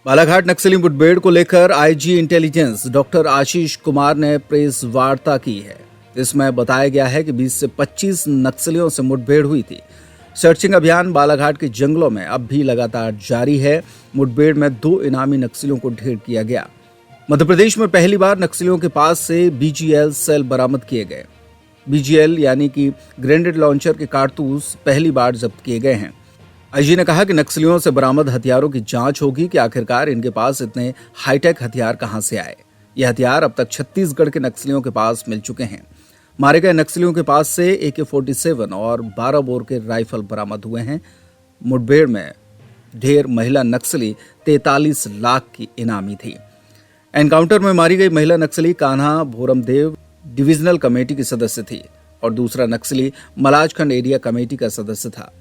बालाघाट नक्सली मुठभेड़ को लेकर IG intelligence doctor Ashish Kumar ने प्रेस वार्ता की है। इसमें बताया गया है कि 20 से 25 नक्सलियों से मुठभेड़ हुई थी। सर्चिंग अभियान बालाघाट के जंगलों में अब भी लगातार जारी है। मुठभेड़ में 2 इनामी नक्सलियों को ढेर किया गया। मध्य प्रदेश में पहली बार नक्सलियों के पास से बीजीएल सेल बरामद किए गए। बीजीएल यानी कि ग्रेनेड लॉन्चर के कारतूस पहली बार जब्त किए गए हैं। आईजी ने कहा कि नक्सलियों से बरामद हथियारों की जांच होगी कि आखिरकार इनके पास इतने हाईटेक हथियार कहां से आए। ये हथियार अब तक छत्तीसगढ़ के नक्सलियों के पास मिल चुके हैं। मारे गए नक्सलियों के पास से AK-47 और 12 बोर के राइफल बरामद हुए हैं। मुठभेड़ में ढेर महिला नक्सली 43 लाख की इनामी थी। एनकाउंटर में मारी गई महिला नक्सली कान्हा भोरमदेव डिविजनल कमेटी की सदस्य थी और दूसरा नक्सली मलाजखंड एरिया कमेटी का सदस्य था।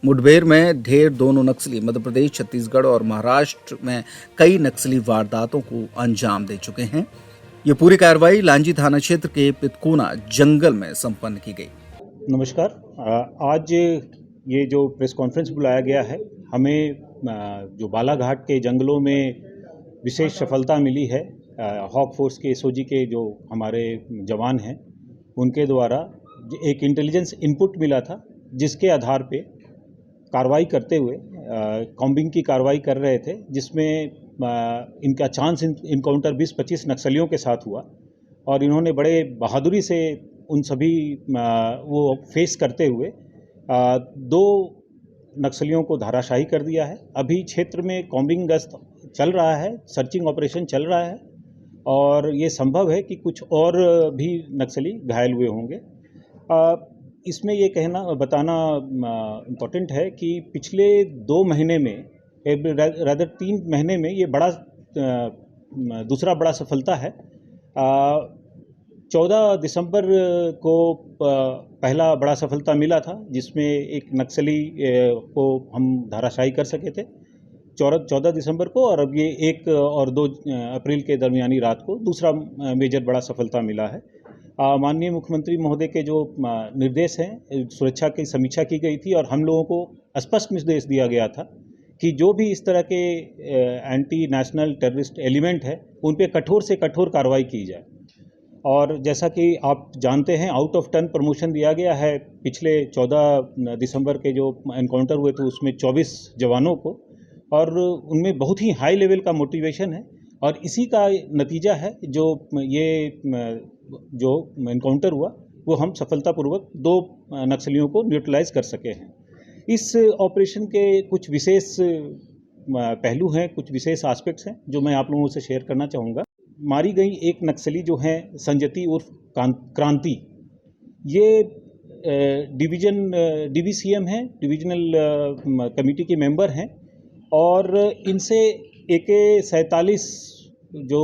मुठभेड़ में ढेर दोनों नक्सली मध्य प्रदेश, छत्तीसगढ़ और महाराष्ट्र में कई नक्सली वारदातों को अंजाम दे चुके हैं। ये पूरी कार्रवाई लांजी थाना क्षेत्र के पितकोना जंगल में संपन्न की गई। नमस्कार। आज ये जो प्रेस कॉन्फ्रेंस बुलाया गया है, हमें जो बालाघाट के जंगलों में विशेष सफलता मिली है, हॉक फोर्स के SOG के जो हमारे जवान हैं उनके द्वारा एक इंटेलिजेंस इनपुट मिला था, जिसके आधार पे कार्रवाई करते हुए कॉम्बिंग की कार्रवाई कर रहे थे, जिसमें इनका चांस इनकाउंटर 20-25 नक्सलियों के साथ हुआ और इन्होंने बड़े बहादुरी से उन सभी वो फेस करते हुए 2 नक्सलियों को धराशायी कर दिया है। अभी क्षेत्र में कॉम्बिंग गश्त चल रहा है, सर्चिंग ऑपरेशन चल रहा है और ये संभव है कि कुछ और भी नक्सली घायल हुए होंगे। इसमें ये बताना इम्पोर्टेंट है कि पिछले 2 महीने में, रादर 3 महीने में, ये दूसरा बड़ा सफलता है। 14 दिसंबर को पहला बड़ा सफलता मिला था, जिसमें एक नक्सली को हम धराशायी कर सके थे 14 दिसंबर को, और अब ये 1 और 2 अप्रैल के दरमियानी रात को दूसरा मेजर बड़ा सफलता मिला है। माननीय मुख्यमंत्री महोदय के जो निर्देश हैं, सुरक्षा की समीक्षा की गई थी और हम लोगों को स्पष्ट निर्देश दिया गया था कि जो भी इस तरह के एंटी नेशनल टेररिस्ट एलिमेंट है, उन पे कठोर से कठोर कार्रवाई की जाए। और जैसा कि आप जानते हैं, आउट ऑफ टर्न प्रमोशन दिया गया है। पिछले 14 दिसंबर के जो एनकाउंटर हुए थे उसमें 24 जवानों को, और उनमें बहुत ही हाई लेवल का मोटिवेशन है और इसी का नतीजा है जो एनकाउंटर हुआ वो हम सफलतापूर्वक 2 नक्सलियों को न्यूट्रलाइज कर सके हैं। इस ऑपरेशन के कुछ विशेष पहलू हैं, कुछ विशेष एस्पेक्ट्स हैं जो मैं आप लोगों से शेयर करना चाहूँगा। मारी गई एक नक्सली जो है संजती उर्फ क्रांति, ये DVCM हैं, डिविजनल कमेटी के मेंबर हैं और इनसे AK-47 जो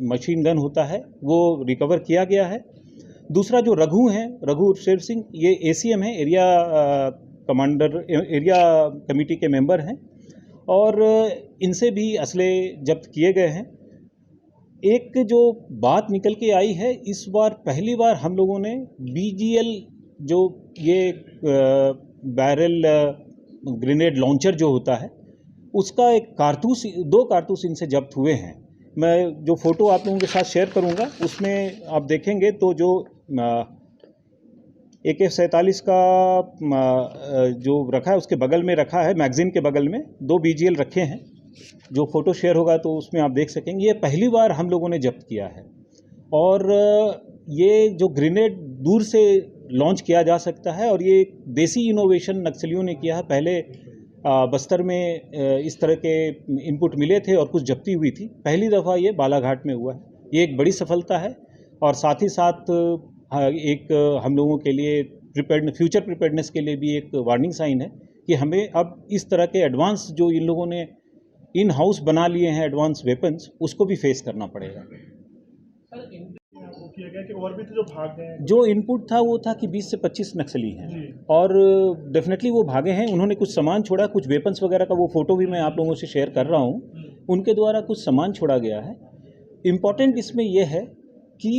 मशीन गन होता है वो रिकवर किया गया है। दूसरा जो रघु शेर सिंह, ये ACM है, एरिया कमांडर, एरिया कमेटी के मेंबर हैं और इनसे भी असले जब्त किए गए हैं। एक जो बात निकल के आई है, इस बार पहली बार हम लोगों ने BGL जो ये बैरल ग्रेनेड लॉन्चर जो होता है, उसका 2 कारतूस इनसे जब्त हुए हैं। मैं जो फ़ोटो आप लोगों के साथ शेयर करूंगा उसमें आप देखेंगे तो जो AK-47 का जो रखा है उसके बगल में रखा है, मैगजीन के बगल में 2 BGL रखे हैं। जो फ़ोटो शेयर होगा तो उसमें आप देख सकेंगे। ये पहली बार हम लोगों ने जब्त किया है और ये जो ग्रेनेड दूर से लॉन्च किया जा सकता है और ये देसी इनोवेशन नक्सलियों ने किया है। पहले बस्तर में इस तरह के इनपुट मिले थे और कुछ जब्ती हुई थी, पहली दफ़ा ये बालाघाट में हुआ है। ये एक बड़ी सफलता है और साथ ही साथ एक हम लोगों के लिए फ्यूचर प्रिपेयर्डनेस के लिए भी एक वार्निंग साइन है कि हमें अब इस तरह के एडवांस जो इन लोगों ने इन हाउस बना लिए हैं एडवांस वेपन्स, उसको भी फेस करना पड़ेगा। और भी तो जो भाग गए हैं, जो इनपुट था वो था कि 20 से 25 नक्सली हैं और डेफिनेटली वो भागे हैं। उन्होंने कुछ सामान छोड़ा, कुछ वेपन्स वगैरह का वो फ़ोटो भी मैं आप लोगों से शेयर कर रहा हूँ। उनके द्वारा कुछ सामान छोड़ा गया है। इम्पॉर्टेंट इसमें यह है कि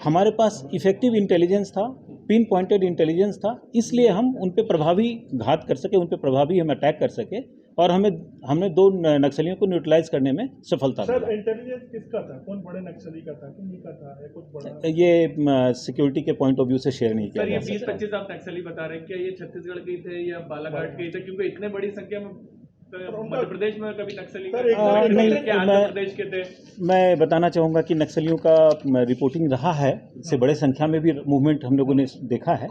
हमारे पास इफ़ेक्टिव इंटेलिजेंस था, पिन पॉइंटेड इंटेलिजेंस था, इसलिए हम उन पर प्रभावी घात कर सके, उन पर प्रभावी हम अटैक कर सके और हमने 2 नक्सलियों को न्यूट्रलाइज करने में सफलता सर मिला। इंटेलिजेंस किसका था? कौन बड़े नक्सली का था? किन्हीं का था? या कुछ बड़ा? ये सिक्योरिटी के पॉइंट ऑफ व्यू से शेयर नहीं किया सर ये जा सकता। 20-25 आप नक्सली बता रहे हैं, क्या ये छत्तीसगढ़ के ही थे या बालाघाट के ही थे? क्योंकि इतने बड़ी संख्या में मध्य प्रदेश में कभी नक्सली सर, एक नहीं, क्या आंध्र प्रदेश के थे? मैं बताना चाहूँगा कि नक्सलियों का रिपोर्टिंग रहा है, इससे बड़े संख्या में भी मूवमेंट हम लोगों ने देखा है।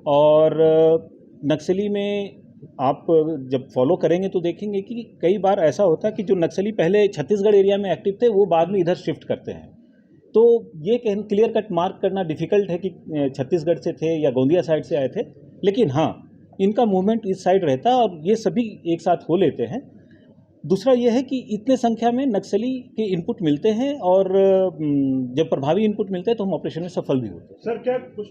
और नक्सली में आप जब फॉलो करेंगे तो देखेंगे कि कई बार ऐसा होता है कि जो नक्सली पहले छत्तीसगढ़ एरिया में एक्टिव थे वो बाद में इधर शिफ्ट करते हैं। तो ये क्लियर कट मार्क करना डिफ़िकल्ट है कि छत्तीसगढ़ से थे या गोंदिया साइड से आए थे, लेकिन हाँ इनका मूवमेंट इस साइड रहता है और ये सभी एक साथ हो लेते हैं। दूसरा ये है कि इतने संख्या में नक्सली के इनपुट मिलते हैं और जब प्रभावी इनपुट मिलते हैं तो हम ऑपरेशन में सफल भी होते हैं। सर क्या कुछ